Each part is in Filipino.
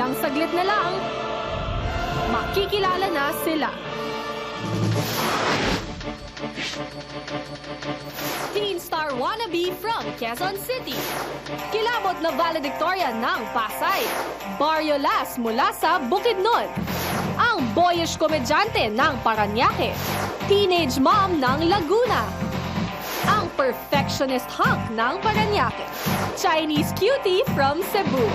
ilang saglit na lang, makikilala na sila. Teen Star Wannabe from Quezon City. Kilabot na valedictorian ng Pasay. Barrio Las mula sa Bukidnon. Ang boyish komedyante ng Parañaque. Teenage mom ng Laguna. Ang perfectionist hunk ng Parañaque. Chinese cutie from Cebu.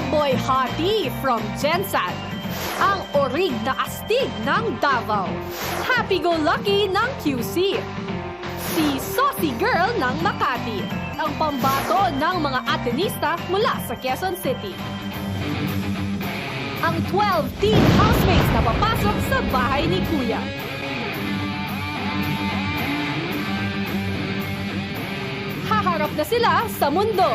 Ang boy hottie from Gensan. Ang orig na astig ng Davao. Happy-go-lucky ng QC. Si Saucy Girl ng Makati. Ang pambato ng mga Atenista mula sa Quezon City. Ang 12 teen housemates na papasok sa bahay ni Kuya. Haharap na sila sa mundo.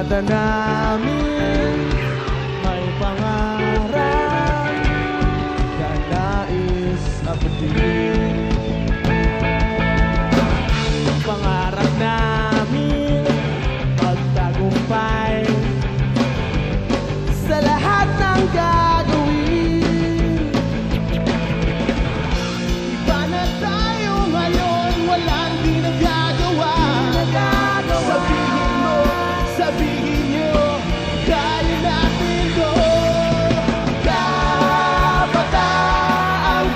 mata namin may pangarap na nais abutin. Pangarap namin magtagumpay sa lahat ng gagawin. Iba na tayo ngayon, walang di nagagawa. Sabihin mo, sabihin nyo, kaya natin to. Kabataang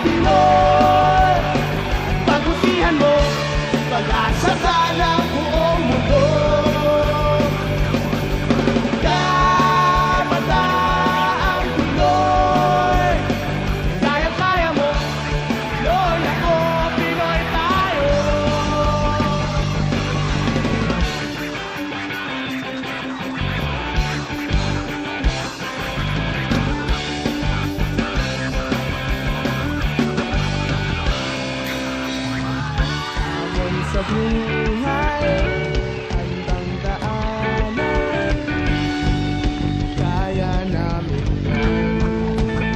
Pinoy, pagbutihan mo, pag-asa sa ng buong mundo. Kabataang Pinoy, kaya-kaya mo, Pinoy ako, Pinoy tayo. Hamon sa buhay, handang daanan, kaya namin yan.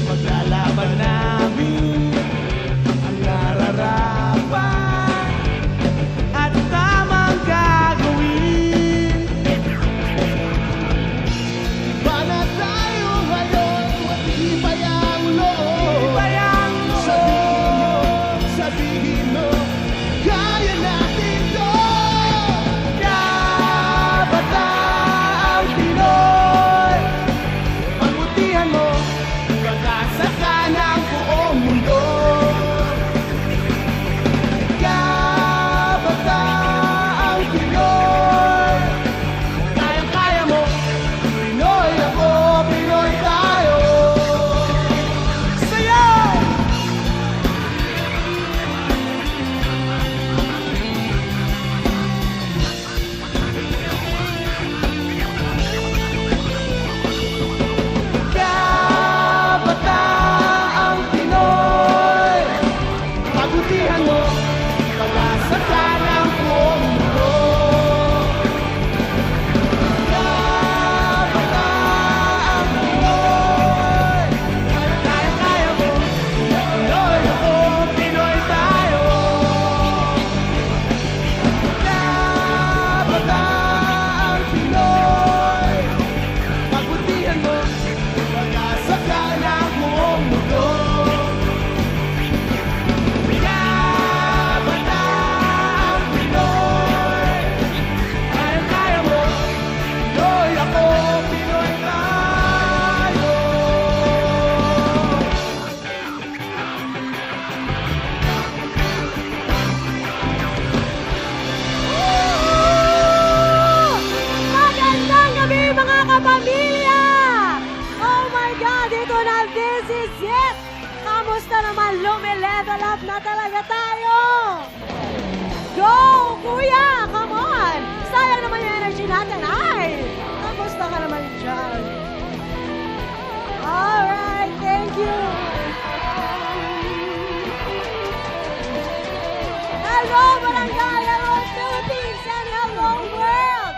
Maglalaban namin ang nararapat at tamang gagawin. Iba na tayo ngayon, matibay ang loob. Sabihin mo, kaya natin to. Kabataang Pinoy, pagbutihan mo, pag-asa ka ng buong mundo. Kabataang Pinoy, kaya-kaya mo, Pinoy ako, Pinoy tayo. Sayaw! Kabataang Pinoy, pagbutihan mo, pag-asa ka ng buong mundo. Kabataang Pinoy, kaya-kaya mo, Pinoy ako, Pinoy tayo. Kabataang Pinoy, pagbutihan mo, pag-asa ka ng buong mundo. Kabataang Pinoy, kaya-kaya mo, Pinoy ako, Pinoy tayo. Magandang gabi mga kapamilya! Oh my God, ito na, this is it! Kamusta naman? Lumilevel up na talaga tayo! Go, kuya! Come on! Sayang naman yung energy natin. Ay! Kamusta ka naman dyan? Alright, thank you! Hello, Barangay! Hello, Philippines! And hello, world!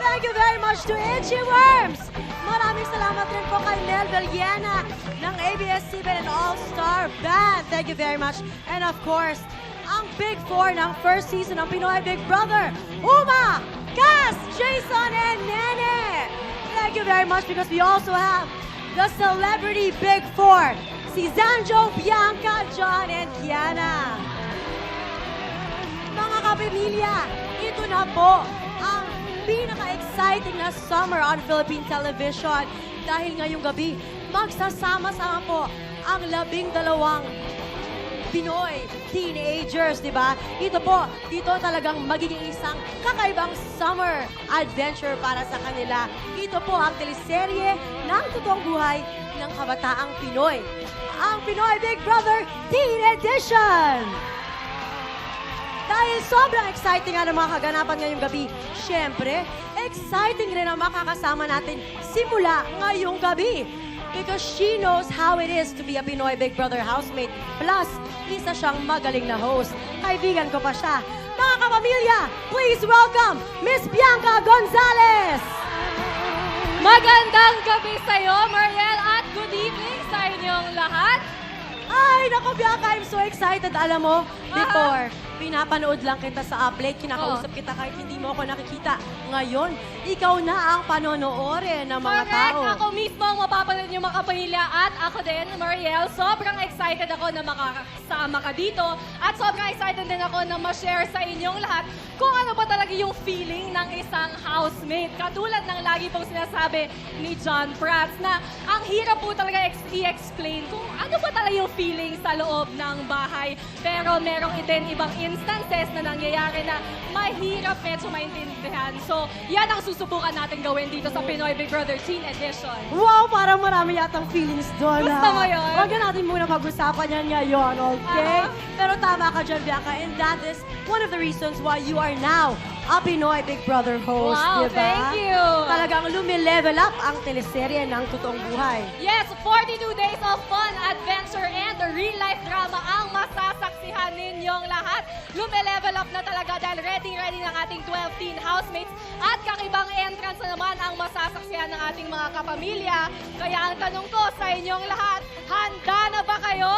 Thank you very much to Itchy Worms! Maraming salamat rin po kay Nel Villena ng ABS-CBN and All-Star Band. Thank you very much. And of course, ang Big Four ng first season ng Pinoy Big Brother, Uma, Cass, Jason, and Nene. Thank you very much because we also have the Celebrity Big Four, si Zanjo, Bianca, John, and Kiana. Mga kapamilya, ito na po ang pinaka-exciting na summer on Philippine television dahil ngayong gabi, magsasama-sama po ang 12 Pinoy teenagers, di ba? Ito po, dito talagang magiging isang kakaibang summer adventure para sa kanila. Ito po ang teleserye ng totoong buhay ng kabataang Pinoy. Ang Pinoy Big Brother Teen Edition! Dahil sobrang exciting nga ng mga kaganapan ngayong gabi, syempre, exciting rin ang makakasama natin simula ngayong gabi. Because she knows how it is to be a Pinoy Big Brother housemate. Plus, isa siyang magaling na host. Kaibigan ko pa siya. Mga kapamilya, please welcome Miss Bianca Gonzalez! Magandang gabi sa'yo, Mariel, at good evening sa inyong lahat. Ay, naku Bianca, I'm so excited. Alam mo, before, pinapanood lang kita sa upload, kinakausap kita kahit hindi mo ako nakikita. Ngayon, ikaw na ang panonoodin ng mga Correct! tao. Ako mismo ang mapapanood yung mga kapamilya at ako din, Mariel. Sobrang excited ako na makakasama ka dito at sobrang excited din ako na ma-share sa inyong lahat kung ano ba talaga yung feeling ng isang housemate. Katulad ng lagi pong sinasabi ni John Prats na ang hirap po talaga i-explain kung ano ba talaga yung feeling sa loob ng bahay. Pero merong din ibang instances na nangyayari na mahirap medyo maintindihan. So, yan ang susubukan natin gawin dito sa Pinoy Big Brother Teen Edition. Wow, parang marami yatang feelings doon. Gusto mo yun? Huwag na natin muna pag-usapan yan ngayon, okay? Pero tama ka dyan, Bianca, and that is one of the reasons why you are now a Pinoy Big Brother host, Wow, diba? thank you! Talagang lumilevel up ang teleserye ng totoong buhay. Yes, 42 days of fun, adventure, and real-life drama ang masasaksihan ninyong lahat. Lumilevel up na talaga dahil ready ng ating 12 teen housemates at kakibang entrance na naman ang masasaksihan ng ating mga kapamilya. Kaya ang tanong ko sa inyong lahat, handa na ba kayo?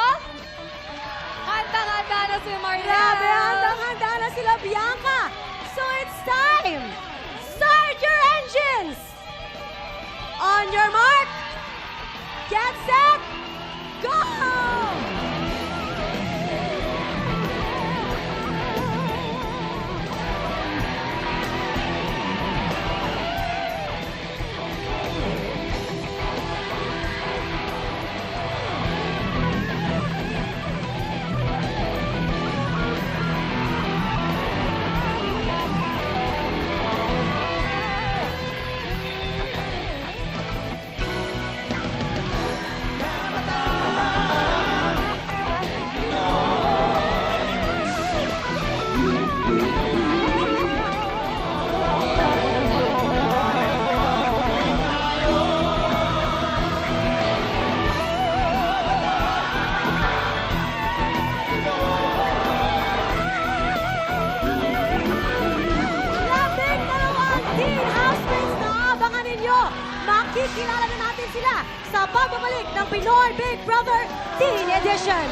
Handa na si Mariel. Grabe, handang-handa na sila, Bianca! So it's time! Start your engines! On your mark, get set, go! Labing dalawang teen housemates na abangan ninyo. Makikilala na natin sila sa pagbabalik ng Pinoy Big Brother Teen Edition.